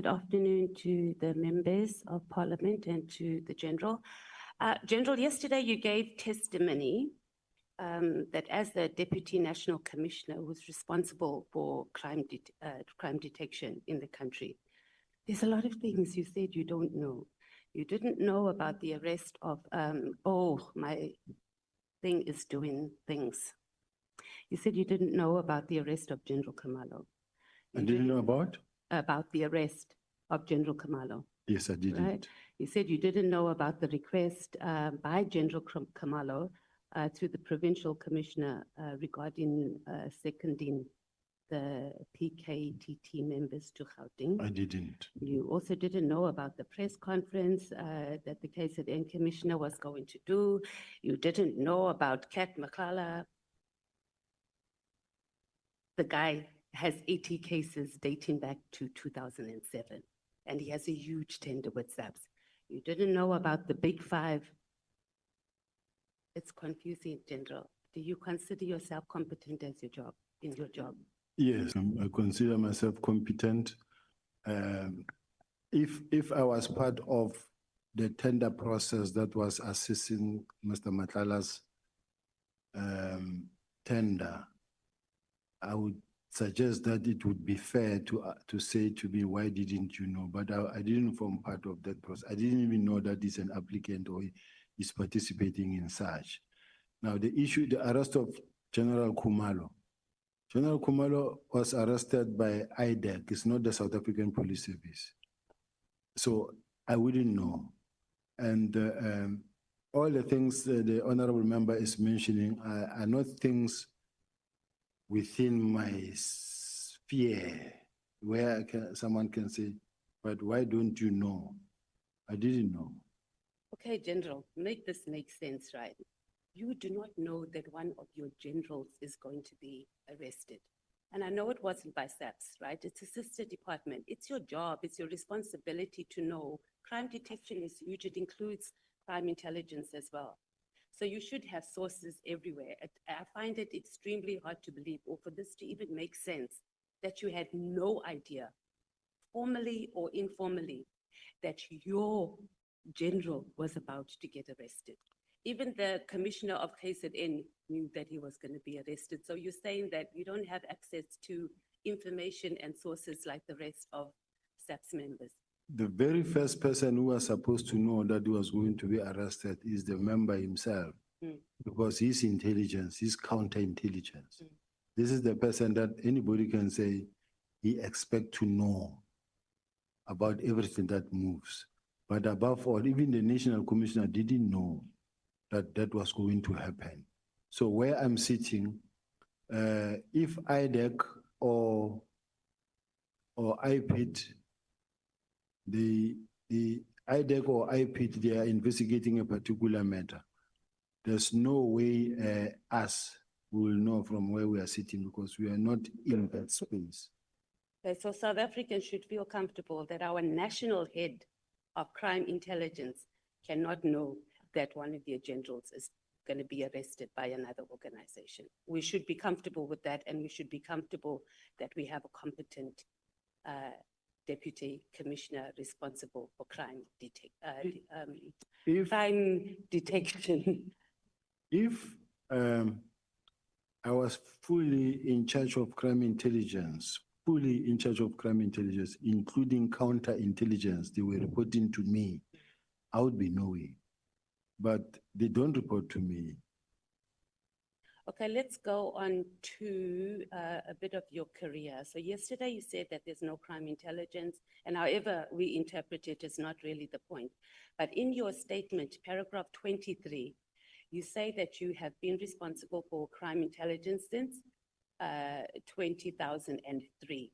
good afternoon to the members of Parliament and to the General. General, yesterday you gave testimony that as the Deputy National Commissioner who's responsible for crime detection in the country, there's a lot of things you said you don't know. You didn't know about the arrest of, oh, my thing is doing things. You said you didn't know about the arrest of General Khumalo. I didn't know about? About the arrest of General Khumalo. Yes, I didn't. Right? You said you didn't know about the request by General Khumalo to the Provincial Commissioner regarding seconding the PKTT members to Gauteng. I didn't. You also didn't know about the press conference that the KZN Commissioner was going to do. You didn't know about Matlala. The guy has 80 cases dating back to 2007, and he has a huge tender with SAPS. You didn't know about the big five. It's confusing, General. Do you consider yourself competent as in your job? Yes, I consider myself competent. If I was part of the tender process that was assessing Mr. Matlala's tender, I would suggest that it would be fair to say to me, why didn't you know? But I didn't form part of that process. I didn't even know that he's an applicant or is participating in such. Now, the arrest of General Khumalo. General Khumalo was arrested by IDEC. It's not the South African Police Service. So I wouldn't know. And all the things the honorable member is mentioning are not things within my sphere where someone can say, but why don't you know? I didn't know. Okay, General, make this make sense, right? You do not know that one of your generals is going to be arrested. And I know it wasn't by SAPS, right? It's a sister department. It's your job, it's your responsibility to know. Crime detection is huge. It includes crime intelligence as well. So you should have sources everywhere. I find it extremely hard to believe, or for this to even make sense, that you had no idea, formally or informally, that your general was about to get arrested. Even the commissioner of KZN knew that he was going to be arrested. So you're saying that you don't have access to information and sources like the rest of SAPS members? The very first person who was supposed to know that he was going to be arrested is the member himself, because he's intelligence, he's counterintelligence. This is the person that anybody can say he expects to know about everything that moves. But above all, even the National Commissioner didn't know that that was going to happen. So where I'm sitting, if IDEC or IPIT, the IDEC or IPIT, they are investigating a particular matter, there's no way us will know from where we are sitting, because we are not in that space. Okay, so South Africans should feel comfortable that our national head of crime intelligence cannot know that one of their generals is going to be arrested by another organization. We should be comfortable with that, and we should be comfortable that we have a competent Deputy Commissioner responsible for crime detection. If I was fully in charge of crime intelligence, including counterintelligence, they were reporting to me, I would be knowing. But they don't report to me. Okay, let's go on to a bit of your career. So yesterday you said that there's no crime intelligence, and however we interpret it is not really the point. But in your statement, paragraph 23, you say that you have been responsible for crime intelligence since 2003.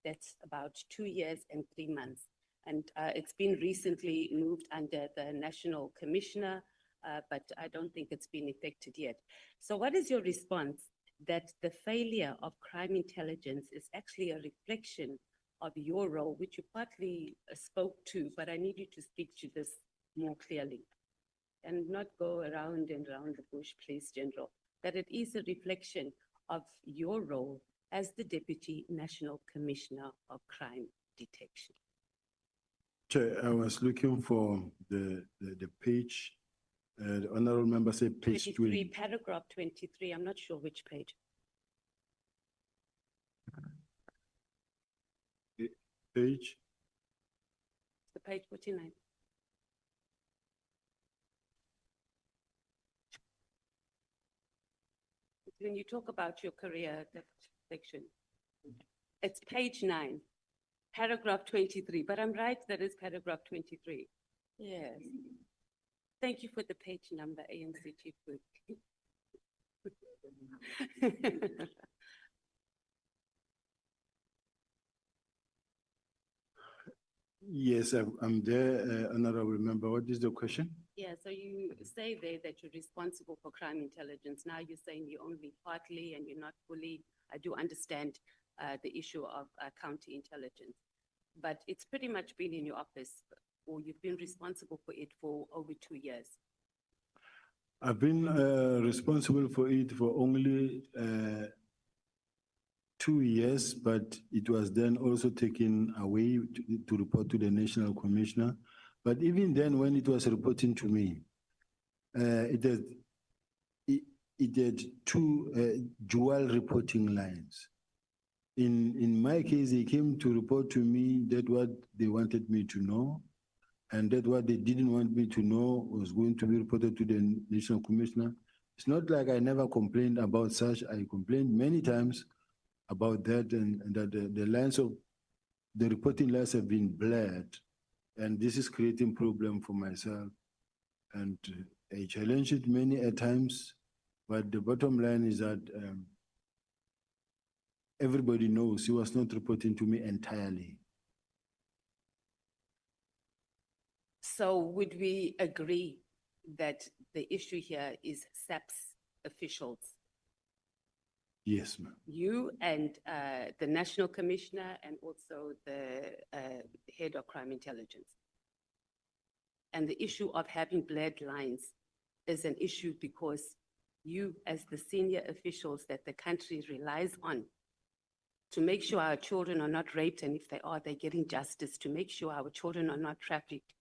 That's about 2 years and 3 months. And it's been recently moved under the National Commissioner, but I don't think it's been effected yet. So what is your response that the failure of crime intelligence is actually a reflection of your role, which you partly spoke to, but I need you to speak to this more clearly and not go around and around the bush, please, General, that it is a reflection of your role as the Deputy National Commissioner of Crime Detection? Chair, I was looking for the page. The honorable member said page 23, 20. paragraph 23, I'm not sure which page. Page, The page 49. When you talk about your career, that section, it's page 9, paragraph 23, but I'm right, that is paragraph 23. Yes. Thank you for the page number, ANC Chief Whip. yes, I'm there, honorable member. What is the question? Yeah, so you say there that you're responsible for crime intelligence. Now you're saying you're only partly and you're not fully. I do understand the issue of county intelligence, but it's pretty much been in your office, or you've been responsible for it for over 2 years. I've been responsible for it for only 2 years, but it was then also taken away to report to the National Commissioner. But even then, when it was reporting to me, it had two dual reporting lines. In my case, they came to report to me that what they wanted me to know, and that what they didn't want me to know was going to be reported to the National Commissioner. It's not like I never complained about such. I complained many times about that, and that the lines of the reporting lines have been blurred, and this is creating problem for myself. And I challenged it many a times, but the bottom line is that everybody knows he was not reporting to me entirely. So would we agree that the issue here is SAPS officials? Yes, ma'am. You and the National Commissioner and also the Head of Crime Intelligence. And the issue of having blurred lines is an issue because you, as the senior officials that the country relies on to make sure our children are not raped, and if they are, they're getting justice, to make sure our children are not trafficked.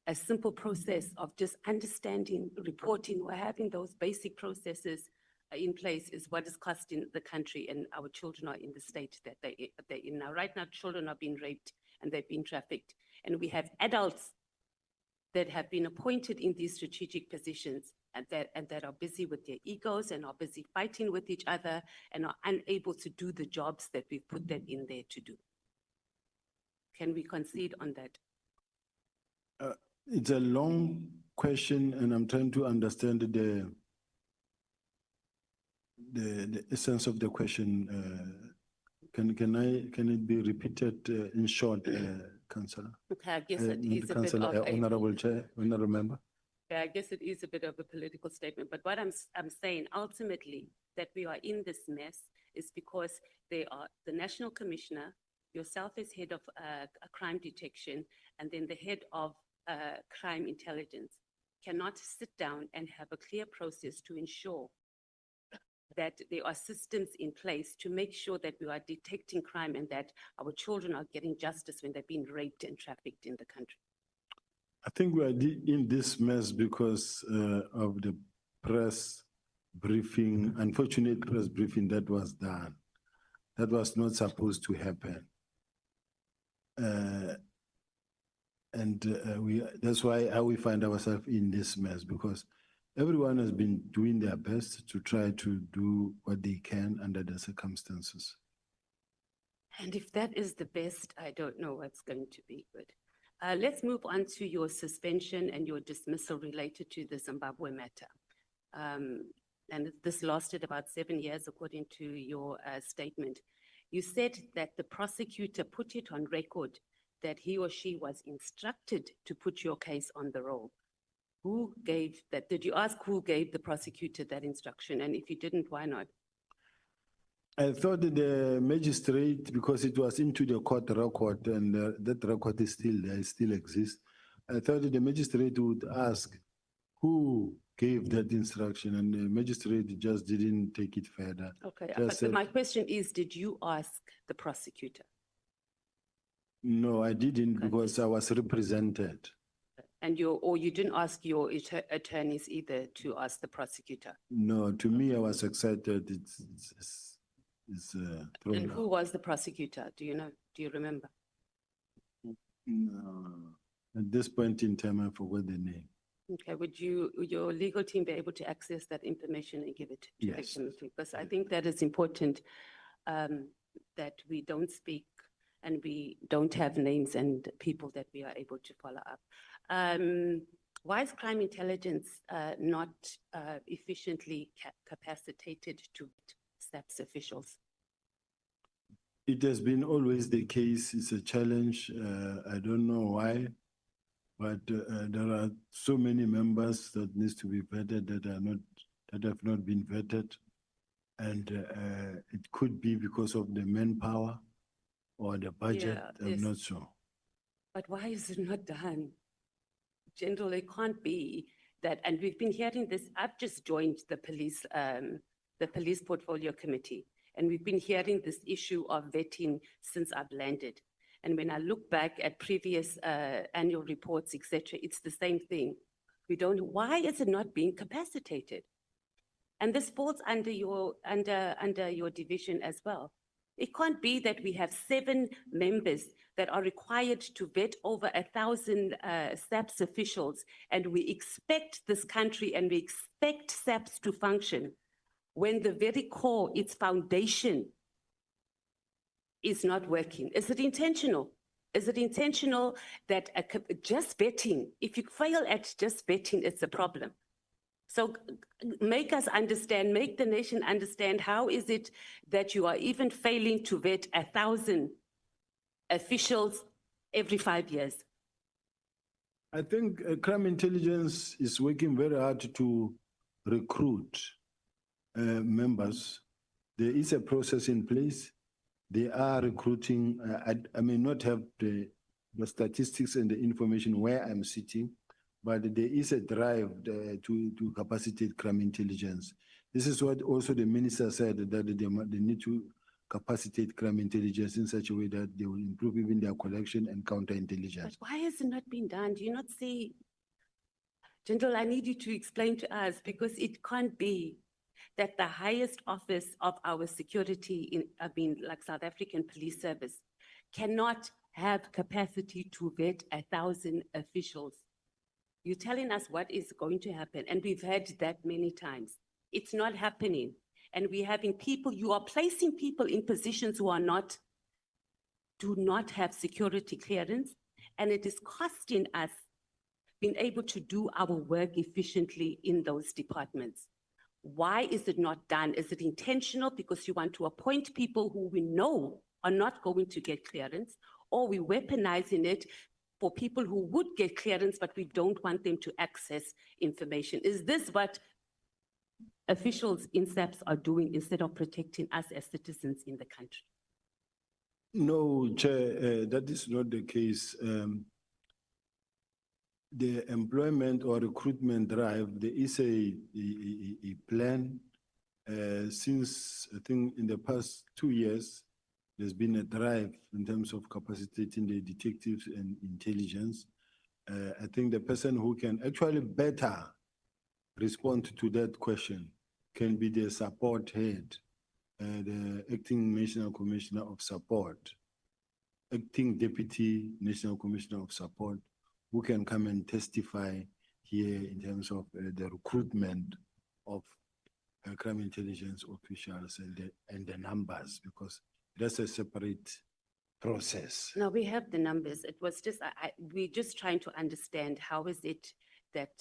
A simple process of just understanding, reporting, or having those basic processes in place is what is costing the country, and our children are in the state that they're in now. Right now, children are being raped and they've been trafficked. And we have adults that have been appointed in these strategic positions and that are busy with their egos and are busy fighting with each other and are unable to do the jobs that we've put them in there to do. Can we concede on that? It's a long question, and I'm trying to understand the essence of the question. Can it be repeated in short, Councillor? Okay, I guess it is a bit Councillor, of Honorable Chair, Honorable Member. I guess it is a bit of a political statement, but what I'm saying ultimately that we are in this mess is because they are the National Commissioner, yourself as head of crime detection, and then the head of crime intelligence cannot sit down and have a clear process to ensure that there are systems in place to make sure that we are detecting crime and that our children are getting justice when they're being raped and trafficked in the country. I think we are in this mess because of the press briefing, unfortunate press briefing that was done. That was not supposed to happen. That's why we find ourselves in this mess, because everyone has been doing their best to try to do what they can under the circumstances. And if that is the best, I don't know what's going to be good. Let's move on to your suspension and your dismissal related to the Zimbabwe matter. And this lasted about 7 years, according to your statement. You said that the prosecutor put it on record that he or she was instructed to put your case on the roll. Who gave that? Did you ask who gave the prosecutor that instruction? And if you didn't, why not? I thought that the magistrate, because it was into the court record and that record is still there, it still exists. I thought that the magistrate would ask who gave that instruction, and the magistrate just didn't take it further. Okay, but my question is, did you ask the prosecutor? No, I didn't Okay. because I was represented. And you didn't ask your attorneys either to ask the prosecutor? No, to me, I was excited. It's thrown And who out. was the prosecutor? Do you know? Do you remember? No. At this point in time, I forgot the name. Okay, would your legal team be able to access that information and give it to the Yes. committee? Because I think that is important, that we don't speak and we don't have names and people that we are able to follow up. Why is crime intelligence not efficiently capacitated to SAPS officials? It has been always the case. It's a challenge. I don't know why, but there are so many members that needs to be vetted that have not been vetted, and it could be because of the manpower or the budget. Yeah, I'm yes. not sure. But why is it not done? General, it can't be that, and we've been hearing this. I've just joined the police portfolio committee, and we've been hearing this issue of vetting since I've landed. And when I look back at previous annual reports, etc., it's the same thing. We don't. Why is it not being capacitated? And this falls under your division as well. It can't be that we have 7 members that are required to vet over 1,000 SAPS officials, and we expect this country and we expect SAPS to function when the very core, its foundation, is not working. Is it intentional? Is it intentional that just vetting, if you fail at just vetting, it's a problem? So make us understand, make the nation understand, how is it that you are even failing to vet 1,000 officials every 5 years? I think crime intelligence is working very hard to recruit members. There is a process in place. They are recruiting. I may not have the statistics and the information where I'm sitting, but there is a drive to capacitate crime intelligence. This is what also the minister said, that they need to capacitate crime intelligence in such a way that they will improve even their collection and counterintelligence. But why has it not been done? Do you not see? General, I need you to explain to us, because it can't be that the highest office of our security, like South African Police Service, cannot have capacity to vet 1,000 officials. You're telling us what is going to happen, and we've heard that many times. It's not happening. And we're having people, you are placing people in positions who do not have security clearance, and it is costing us being able to do our work efficiently in those departments. Why is it not done? Is it intentional because you want to appoint people who we know are not going to get clearance, or we weaponizing it for people who would get clearance, but we don't want them to access information? Is this what officials in SAPS are doing instead of protecting us as citizens in the country? No, Chair, that is not the case. The employment or recruitment drive, there is a plan. Since I think in the past 2 years, there's been a drive in terms of capacitating the detectives and intelligence. I think the person who can actually better respond to that question can be the support head, the acting National Commissioner of Support, acting Deputy National Commissioner of Support, who can come and testify here in terms of the recruitment of crime intelligence officials and the numbers, because that's a separate process. No, we have the numbers. It was just, we're just trying to understand how is it that